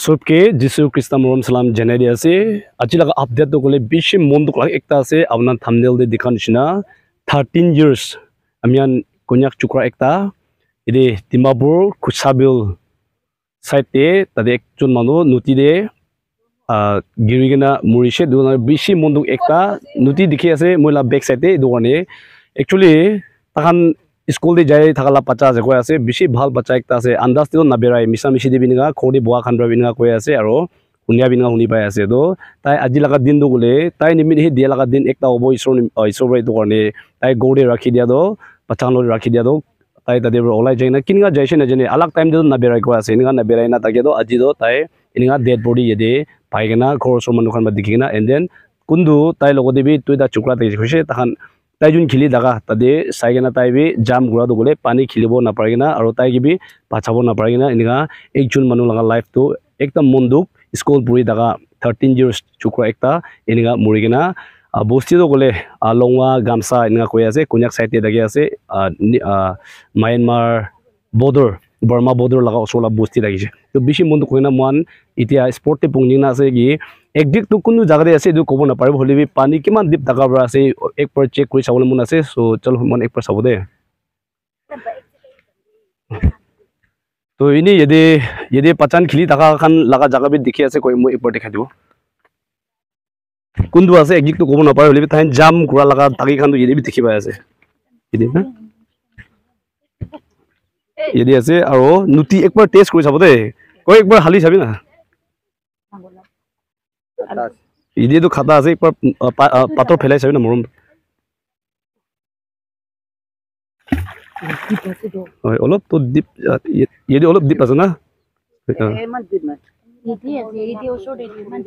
सबके जिसु ख्रिस्ता मरम सलाम जनाई दिया से आज लगा अपडेट तो कोले बिशे मोंदुक लगा एकता से अपना थंबनेल दे दिखान छिना 13 years अमियान कोन्याक चुकरा एकता इदे तिमापुर कुसाबिल साइड ते तदे एक जोन मानो नुती दे गिरिगना मुरिशे दुना बिशे मोंदुक एकता नुती दिखे से मोला बैक साइड ते दुने एक्चुअली तखन स्कूल दे जाए थकाला बच्चा जे कोइ আছে बिशि ভাল बच्चा एकता আছে अंदाज तो नबेराय मिसा मिसि दे बिनगा खोडी बुआ खानब्रा बिनगा कोइ আছে আৰু हुनिया बिनगा हुनि पाइ আছে तो ताइ আজি लगा दिन दो गुले ताइ निमित हे दिया लगा दिन एकता ओबो इसर बाय तो करने ताइ गोडे राखि दिया दो बच्चा लो राखि दिया दो ताइ तदे ओलाय जाइना किनगा जाइसे न जने अलग टाइम दो नबेराय को আছে इनगा नबेराय ना ताके दो আজি दो ताइ इनगा डेड बॉडी यदे पाइगना खरस मनु खान दिखिना एंड देन कुंदु ताइ लगोदे बि तुइदा चुकरा ते खसे तखन ताइजुन खिली दागा तदे साइगना ताइ भी जाम गुरा दो बोले पानी खिलिबो ना पारेगिना और ताइ की भी पाछाबो ना पारेगिना इनगा एक जुन मनु लगा लाइफ तो एकदम मुंदुक स्कूल पुरी दागा 13 years चुकरा एकता इनगा मुरिगिना बोस्ती तो बोले लोंगा गामसा इनगा कोइ আছে कोन्याक साइड ते दागे আছে म्यांमार बॉर्डर बर्मा बॉर्डर लगा ओसोला बोस्ती दागिसे तो बिशि मुंदुक कोइना मान इतिया स्पोर्ट ते पुंगिना আছে कि একদিক তো কোনো জায়গাতে আছে এটো কব না পারিব হলিবি পানি কিমান ডিপ দাগা বৰা আছে এক पर চেক কৰি চাবলৈ মন আছে সো চল মন এক पर চাব দে তো ইনি यदि पचान खिली दागा খান লাগা জায়গা বি দেখি আছে কই মই এক पर দেখা দিব কোনটো আছে একদিক তো কব না পাৰি হলিবি তাই জাম কুৰা লাগা তাগি খান তো বি দেখি পাই আছে यदि আছে আৰু নুতি এক पर টেষ্ট কৰি চাব দে কই এক पर হালি চাবি না इधे तो खाता আছে पर पातर फैलाई साबि ना मरम ओय অলপ তো ডিপ यदि অলপ ডিপ আছে না এমান ডিপ না ইদি ওসো দে মান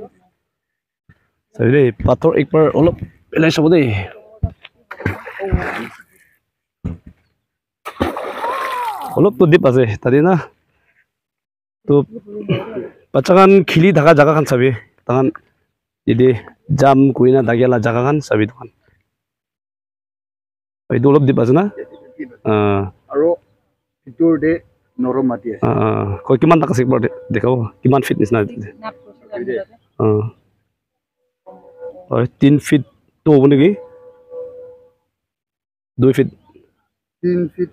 সাবি দে পাतर এক पर অলপ ফেলাই চাব দে অলপ তো ডিপ আছে তাদি না তো বাচ্চাখান খিলি থাকা জায়গা খান চাবি তাহান यदि जाम कुइना दागेला जागा खान साबि दुकान এইটো অলপ ডিপ আছে না আৰু ভিতৰ দে নৰম মাটি আছে কই কিমান টাকা আছে দেখাও কিমান ফিট নিছনা হয় 3 ফিট তো হ'ব নেকি 2 ফিট 3 ফিট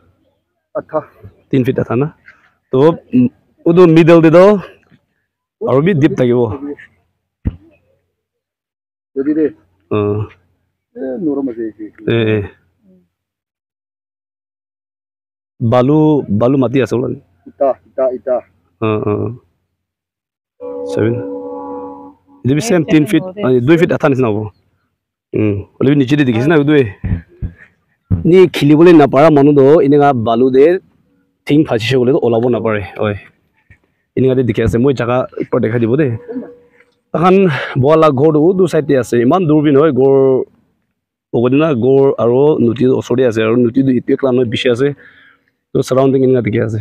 আঠা 3 ফিট আঠা না তো ওটো মিডল দে দাও আৰু বি ডিপ থাকিব যদি দে নরম আছে বালু মাটি আছে বল ইটা সেভেন ইদি সেম 3 ফিট 2 ফিট আঠা নিছনা হ'ব হলি নিচে দি দেখিছ না দুই নি খিলিবলে না পাৰা মানুহ দো ইনেগা বালু দে থিং ফাচিছে বলে তো ওলাব না পারে ওই ইনেগা দে দেখি আছে মই জায়গা উপৰ দেখা দিব দে তখন বলা গড় দু সাইডে আছে ইমান দূৰবিন হয় গড় পগদিনা গড় আৰু নুতি ওচৰতে আছে আৰু নুতি ইতে ক্লান বিশে আছে তো সাৰাউন্ডিং ইনগা দেখি আছে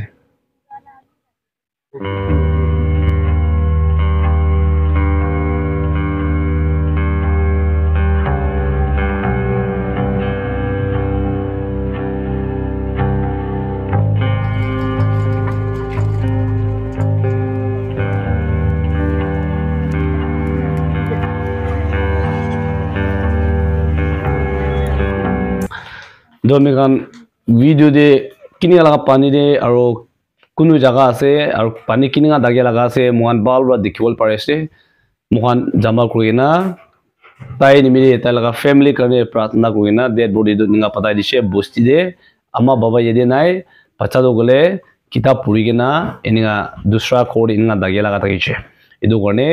दोमेगान वीडियो दे किनिया लगा पानी दे और कुनु जगह আছে और पानी किनिया दागे लगा আছে मोहन बाल रा देखिबल पारेसे मोहन जमा करिना ताई निमिरे ता लगा फैमिली करने प्रार्थना करिना डेड बॉडी दो निगा पता दिसे बस्ती दे अम्मा बाबा यदि नाय बच्चा दो गले किताब पुरिगेना एनिगा दूसरा कोड इनगा दागे लगा तकिसे इदो गने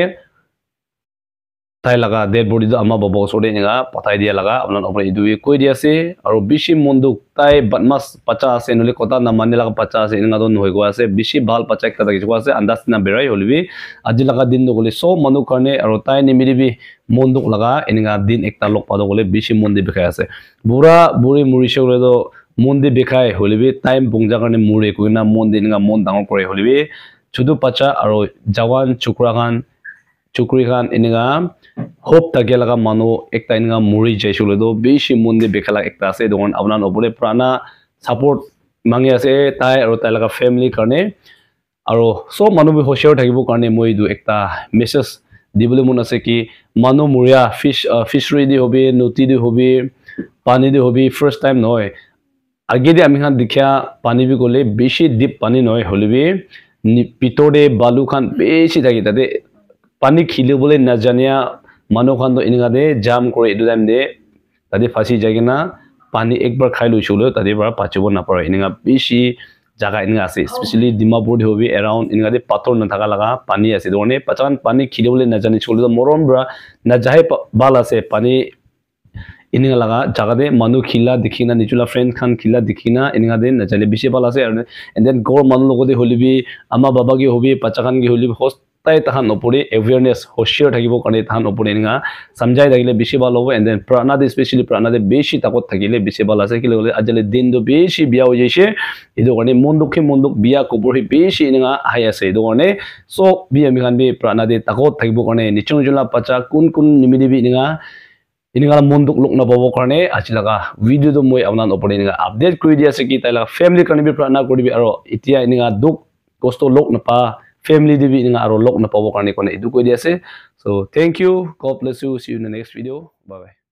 ताई लगा डेड बॉडी दो अम्मा बाबा सोडे निगा पताई दिया लगा अपना ऊपर इदु कोई दिया से और बिशी मुंदुक ताई बदमाश बच्चा से नले कोता न माने लगा बच्चा से इनगा दो नहोय गवा से बिशी बाल बच्चा एकता दगे गवा से अंदाज ना बेराय होलिबि आज लगा दिन दो गले सो मनु करने और ताई निमिरि भी मुंदुक लगा इनगा दिन एकता लोक पादो गले बिशी मुंदि बेखाय আছে बुरा बुरी मुरिसे गले दो मुंदि बेखाय होलिबि टाइम बुंजा करने मुरे कोइना मुंदि इनगा मन दांग करे होलिबि छुदु बच्चा और जवान चुकरा खान चुकरी खान इनगा होप तके लगा मानो एकता इनगा मुरी जैसुले दो बेशी मुंदे बेखला एकता से दोन अपना नबुले प्राणा सपोर्ट मांगे আছে ताई और ताई लगा फैमिली करने aro so manu bi hoshar thakibo karne moi du ekta message dibole mon ase ki manu muria fishery di hobi noti di hobi pani di hobi first time noy age di ami khan dikhya pani bi gole beshi deep pani noy holibi pitode balu khan beshi thaki tade pani khile bole na jania manu khan do ininga de jam kore edu time de tade phasi jagena pani ekbar khai lu chulo tade bara pachibo na pare ininga beshi jaga ininga ase especially Dimapur de hobi around ininga de pathor na thaka laga pani ase done pachan pani khile bole na jani chulo morom bra na jahe bal ase pani ininga laga jaga de manu khila dikhina nichula friend khan khila dikhina ininga de na jale bishi bal ase and then gor manu logode holibi ama baba ge hobi pacha khan ge holibi host tai tahan opore awareness hoshiyar thakibo karne tahan opore ininga samjai dagile bishi bal hobo and then prana de especially prana de beshi takot thakile bishi bal ase kile gole ajale din do beshi biya ho jaise edo karne monduk biya kobor hi beshi ininga hai ase edo karne so bi ami khan bi prana de takot thakibo karne nichung jula pacha kun nimidi bi ininga ininga monduk lok na babo karne achilaga video do moi awnan opore ininga update kori dia ase ki taila family karne bi prana koribi aro itia ininga duk kosto lok na pa family dibi ininga aro lok na pabo karne kone edu koi dia ase so thank you god bless you see you in the next video bye bye